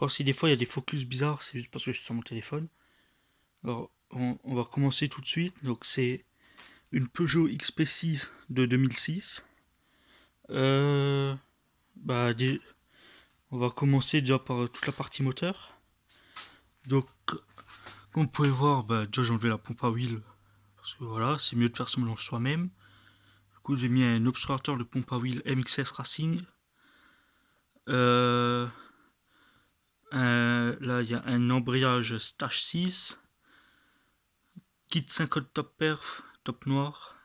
Alors si des fois il y a des focus bizarres, c'est juste parce que je suis sur mon téléphone. Alors on va commencer tout de suite. Donc c'est une Peugeot XP6 de 2006. Euh, bah, on va commencer déjà par toute la partie moteur. Donc comme vous pouvez voir, déjà j'ai enlevé la pompe à huile. Parce que voilà, c'est mieux de faire son mélange soi-même. Du coup j'ai mis un obturateur de pompe à huile MXS Racing. Euh, là il y a un embrayage Stage 6. Kit 50 top perf, top noir.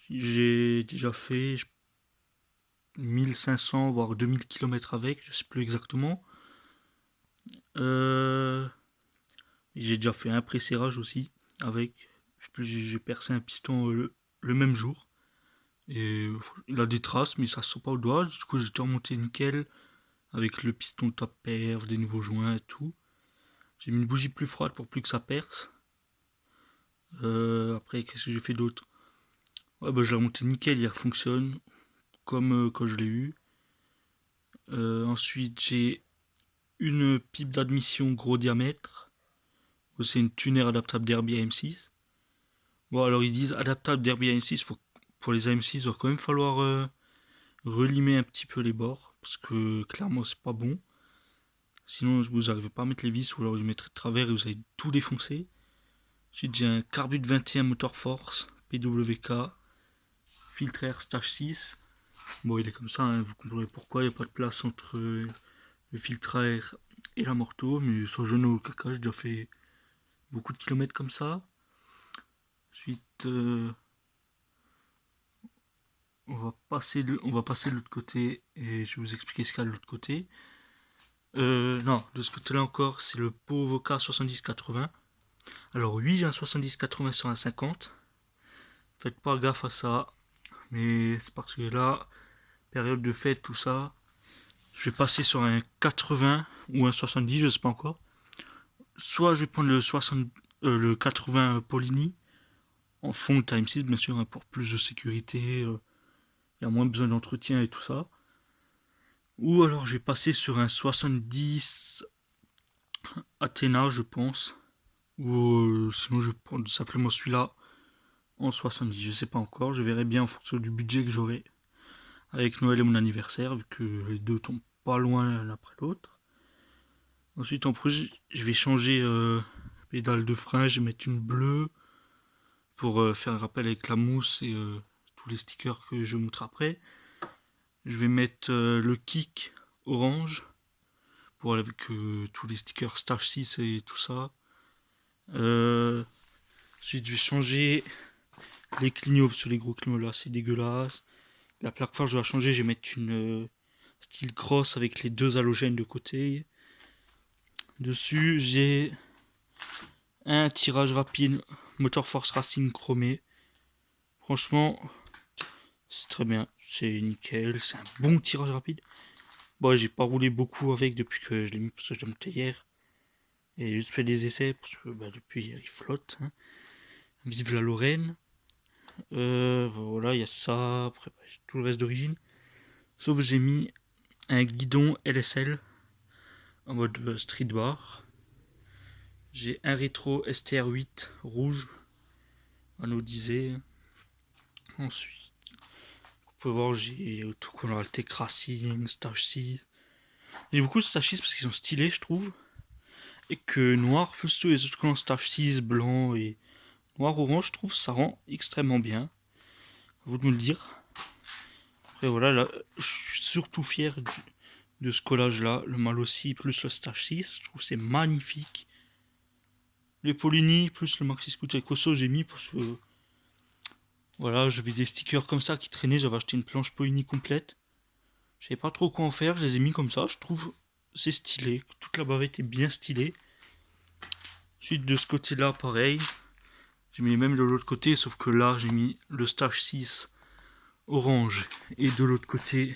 J'ai déjà fait 1500 voire 2000 km avec, je sais plus exactement. J'ai déjà fait un pré-serrage aussi avec. J'ai percé un piston le même jour. Et il a des traces, mais ça se sent pas au doigt. Du coup, j'ai tout remonté nickel avec le piston top perf, des nouveaux joints et tout. J'ai mis une bougie plus froide pour plus que ça perce. Après, qu'est-ce que j'ai fait d'autre? Ouais, je l'ai remonté nickel, il fonctionne comme quand je l'ai eu. Ensuite, j'ai une pipe d'admission gros diamètre. C'est une tuner adaptable Derby AM6. Bon, alors ils disent adaptable Derby AM6. Pour les AM6, il va quand même falloir relimer un petit peu les bords. Parce que clairement, c'est pas bon. Sinon, vous n'arrivez pas à mettre les vis ou alors vous mettrez de travers et vous allez tout défoncer. Ensuite, j'ai un Carbut 21 Motor Force PWK. Filtre air stage 6. Bon, il est comme ça, hein, vous comprendrez pourquoi. Il n'y a pas de place entre le filtre à air et la morteau. Mais sans jeune au caca, j'ai déjà fait beaucoup de kilomètres comme ça. Ensuite, on va passer de l'autre côté et je vais vous expliquer ce qu'il y a de l'autre côté. Non, de ce côté-là encore, c'est le Pau Voca 70-80. Alors oui, j'ai un 70-80 sur un 50. Faites pas gaffe à ça. Mais c'est parce que là, période de fête, tout ça, je vais passer sur un 80 ou un 70, je sais pas encore. Soit je vais prendre le 80 Polini en fond de Time 6, bien sûr, hein, pour plus de sécurité. Il y a moins besoin d'entretien et tout ça. Ou alors je vais passer sur un 70 Athena, je pense. Ou sinon je vais prendre simplement celui-là en 70. Je sais pas encore. Je verrai bien en fonction du budget que j'aurai avec Noël et mon anniversaire, vu que les deux tombent pas loin l'un après l'autre. Ensuite, en plus, je vais changer pédale de frein. Je vais mettre une bleue pour faire un rappel avec la mousse et tous les stickers que je montre après. Je vais mettre le kick orange pour avec tous les stickers Stage 6 et tout ça. Ensuite, je vais changer les clignots parce que les gros clignots là, c'est dégueulasse. La plaque phare, je vais la changer. Je vais mettre une style cross avec les deux halogènes de côté. Dessus, j'ai un tirage rapide Motor Force Racing chromé. Franchement, c'est très bien. C'est nickel. C'est un bon tirage rapide. Bon, j'ai pas roulé beaucoup avec depuis que je l'ai mis parce que je l'ai monté hier. Et j'ai juste fait des essais parce que depuis hier il flotte. Hein. Vive la Lorraine. Voilà, il y a ça. Après, j'ai tout le reste d'origine. Sauf que j'ai mis un guidon LSL en mode street bar. J'ai un rétro STR8 rouge anodisé. Ensuite, vous pouvez voir, j'ai tout qu'on a le Tech Racing, Stage 6. J'ai beaucoup de Stage 6 parce qu'ils sont stylés, je trouve. Et que noir, plus tous les autres colons Stage 6, blanc et noir-orange, je trouve ça rend extrêmement bien. À vous de me le dire. Après voilà, là, je suis surtout fier de ce collage là, le mal aussi plus le Stage 6, je trouve c'est magnifique. Les Polini plus le Maxi Scooter Cosso j'ai mis parce que voilà, j'avais des stickers comme ça qui traînaient, j'avais acheté une planche Polini complète. Je savais pas trop quoi en faire, je les ai mis comme ça, je trouve c'est stylé, toute la bavette est bien stylée. Ensuite de ce côté là pareil, j'ai mis les mêmes de l'autre côté, sauf que là j'ai mis le Stage 6 orange et de l'autre côté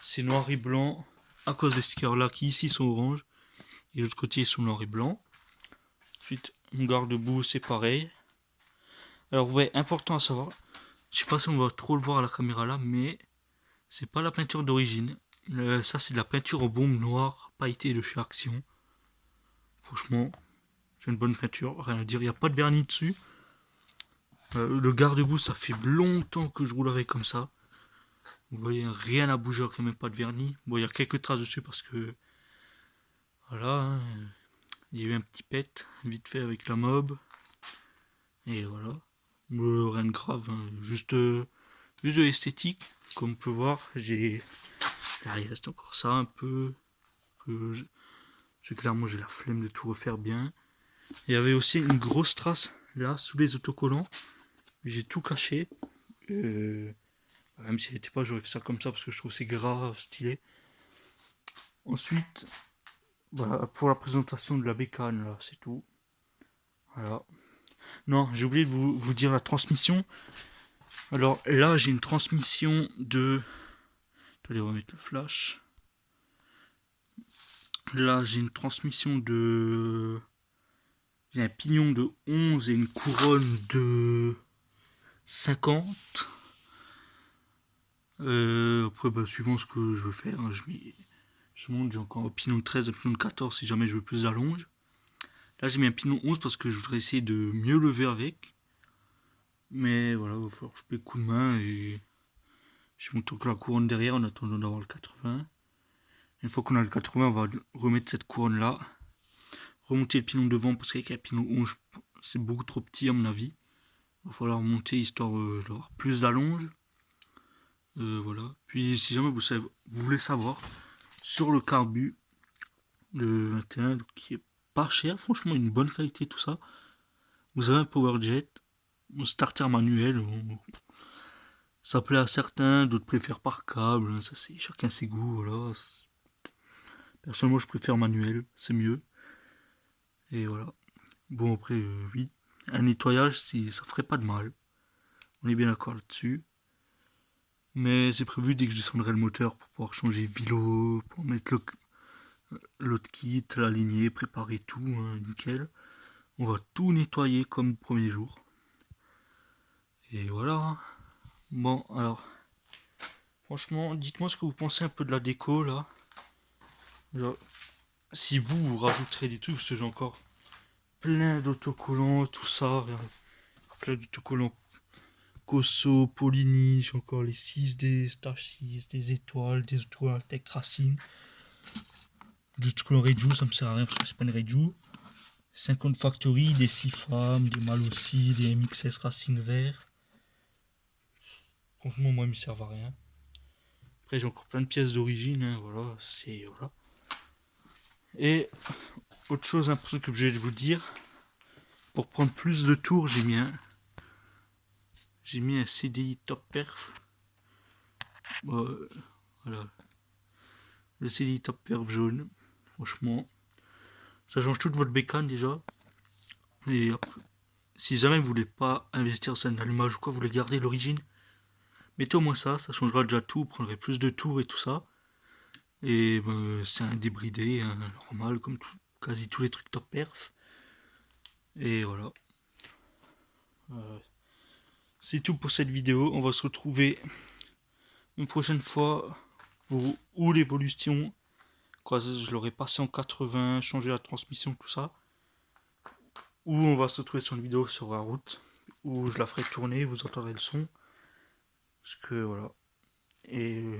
c'est noir et blanc à cause des stickers là qui ici sont orange et de l'autre côté ils sont noir et blanc. Ensuite mon garde-boue c'est pareil. Alors ouais, important à savoir, je sais pas si on va trop le voir à la caméra là, mais c'est pas la peinture d'origine, Ça c'est de la peinture en bombe noire pailletée de chez Action. Franchement, c'est une bonne peinture, rien à dire. Il n'y a pas de vernis dessus. Le garde-boue, ça fait longtemps que je roule avec comme ça. Vous voyez, rien à bouger, quand même pas de vernis. Bon, il y a quelques traces dessus parce que voilà, hein, il y a eu un petit pet vite fait avec la mob. Et voilà. Rien de grave, hein, juste de l'esthétique. Comme on peut voir, là, il reste encore ça un peu. Parce que clairement, j'ai la flemme de tout refaire bien. Il y avait aussi une grosse trace là sous les autocollants. J'ai tout caché. Même s'il n'était pas, j'aurais fait ça comme ça parce que je trouve c'est grave stylé. Ensuite, voilà, pour la présentation de la bécane, là, c'est tout. Voilà. Non, j'ai oublié de vous dire la transmission. Alors là, j'ai une transmission de... Attendez, on va mettre le flash. Là, j'ai une transmission de... J'ai un pignon de 11 et une couronne de 50. Après, bah, suivant ce que je veux faire, hein, je monte, j'ai encore un pignon de 13, un pignon de 14 si jamais je veux plus d'allonge. Là, j'ai mis un pignon 11 parce que je voudrais essayer de mieux lever avec. Mais voilà, il va falloir que je mette coup de main et je monte encore la couronne derrière en attendant d'avoir le 80. Une fois qu'on a le 80, on va remettre cette couronne là. Remonter le pignon devant parce qu'avec un pignon 11, c'est beaucoup trop petit à mon avis. Il va falloir monter histoire d'avoir plus d'allonge. Voilà. Puis si jamais vous voulez savoir, sur le carbu, le 21, donc, qui est pas cher, franchement une bonne qualité tout ça. Vous avez un PowerJet, un starter manuel. Ça plaît à certains, d'autres préfèrent par câble. Hein, ça c'est chacun ses goûts. Voilà. Personnellement, je préfère manuel, c'est mieux. Et voilà. Bon après, oui, un nettoyage, ça ferait pas de mal. On est bien d'accord là-dessus. Mais c'est prévu dès que je descendrai le moteur pour pouvoir changer vilo, pour mettre l'autre kit, l'aligner, préparer tout, hein, nickel. On va tout nettoyer comme le premier jour. Et voilà. Bon, alors, franchement, dites-moi ce que vous pensez un peu de la déco là. Genre, si vous rajouterez des trucs, parce que j'ai encore plein d'autocollants, tout ça. Plein d'autocollants Cosso, Polini, j'ai encore les 6D, Stage 6, des étoiles, des autocollants Tech Racine. Des autocollants Reju, ça me sert à rien parce que c'est pas une Reju. 50 Factory, des 6 femmes, des mâles aussi, des MXS Racine Vert. Franchement, moi, ils me servent à rien. Après, j'ai encore plein de pièces d'origine, hein, voilà, c'est... Voilà. Et autre chose, un truc que j'ai de vous dire, pour prendre plus de tours, j'ai mis un CDI Top Perf. Voilà. Le CDI Top Perf jaune. Franchement, ça change toute votre bécane déjà. Et après, si jamais vous voulez pas investir dans un allumage ou quoi, vous voulez garder l'origine, mettez au moins ça changera déjà tout, vous prendrez plus de tours et tout ça. Et ben, c'est un débridé, un normal, comme quasi tous les trucs Top Perf. Et voilà. C'est tout pour cette vidéo. On va se retrouver une prochaine fois pour ou l'évolution. Quoi, je l'aurais passé en 80, changé la transmission, tout ça. Ou on va se retrouver sur une vidéo sur la route où je la ferai tourner, vous entendrez le son. Parce que voilà. Et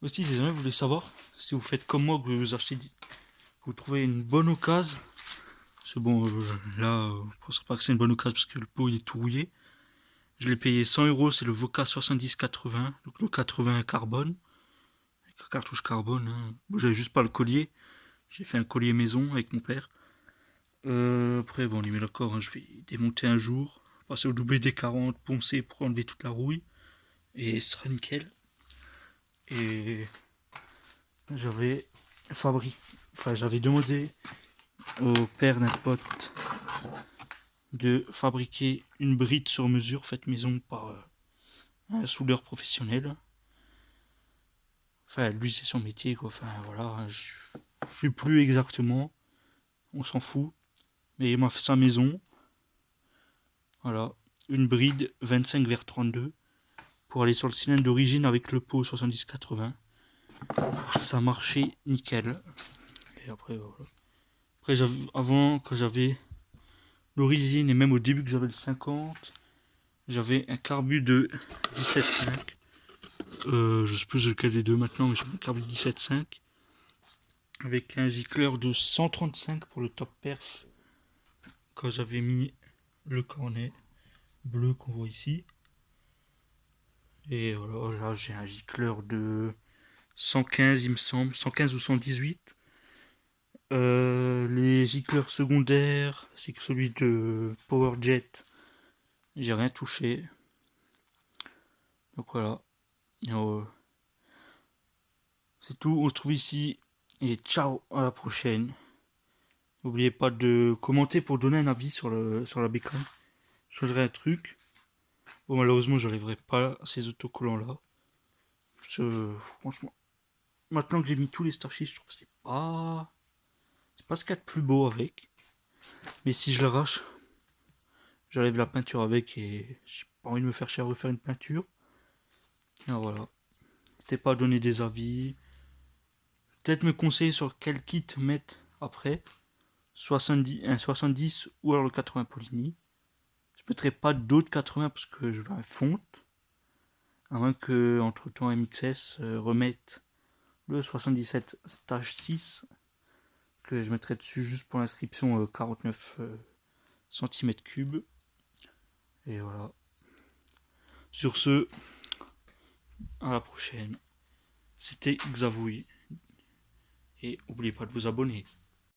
aussi, si jamais vous voulez savoir, si vous faites comme moi, que vous achetez, que vous trouvez une bonne occasion. C'est bon, là, je ne pense pas que c'est une bonne occasion parce que le pot il est tout rouillé. Je l'ai payé 100€, c'est le Voca 70-80, donc le 80 carbone, avec la cartouche carbone. Hein. Bon, j'avais juste pas le collier, j'ai fait un collier maison avec mon père. Après, bon, on y met d'accord, hein, je vais démonter un jour, passer au WD-40, poncer pour enlever toute la rouille, et ce sera nickel. Et j'avais j'avais demandé au père d'un pote de fabriquer une bride sur mesure faite maison par un soudeur professionnel. Enfin, lui, c'est son métier, quoi. Enfin, voilà, je sais plus exactement. On s'en fout. Mais il m'a fait sa maison. Voilà. Une bride 25 vers 32 pour aller sur le cylindre d'origine avec le pot 70-80. Ça marchait nickel. Et après, voilà. Après, avant, quand j'avais l'origine et même au début que j'avais le 50, j'avais un carbu de 17.5. Je sais plus lequel des deux maintenant, mais j'avais un carbu 17.5 avec un gicleur de 135 pour le top perf quand j'avais mis le cornet bleu qu'on voit ici. Et voilà, là j'ai un gicleur de 115 il me semble, 115 ou 118. Les gicleurs secondaires, c'est que celui de PowerJet, j'ai rien touché. Donc voilà. C'est tout, on se trouve ici. Et ciao, à la prochaine. N'oubliez pas de commenter pour donner un avis sur la bécane. Je changerai un truc. Bon, malheureusement, je n'enlèverai pas ces autocollants là. Franchement, maintenant que j'ai mis tous les Starships, je trouve que c'est pas ce qu'il y a de plus beau avec. Mais si je l'arrache, j'enlève la peinture avec et j'ai pas envie de me faire chier à refaire une peinture. Alors voilà. N'hésitez pas à donner des avis. Peut-être me conseiller sur quel kit mettre après. un 70 ou alors le 80 Poligny. Je mettrai pas d'autres 80 parce que je veux un fonte. À moins que entre temps MXS remette le 77 stage 6 que je mettrai dessus juste pour l'inscription 49 cm3. Et voilà. Sur ce, à la prochaine. C'était Xavouille. Et n'oubliez pas de vous abonner.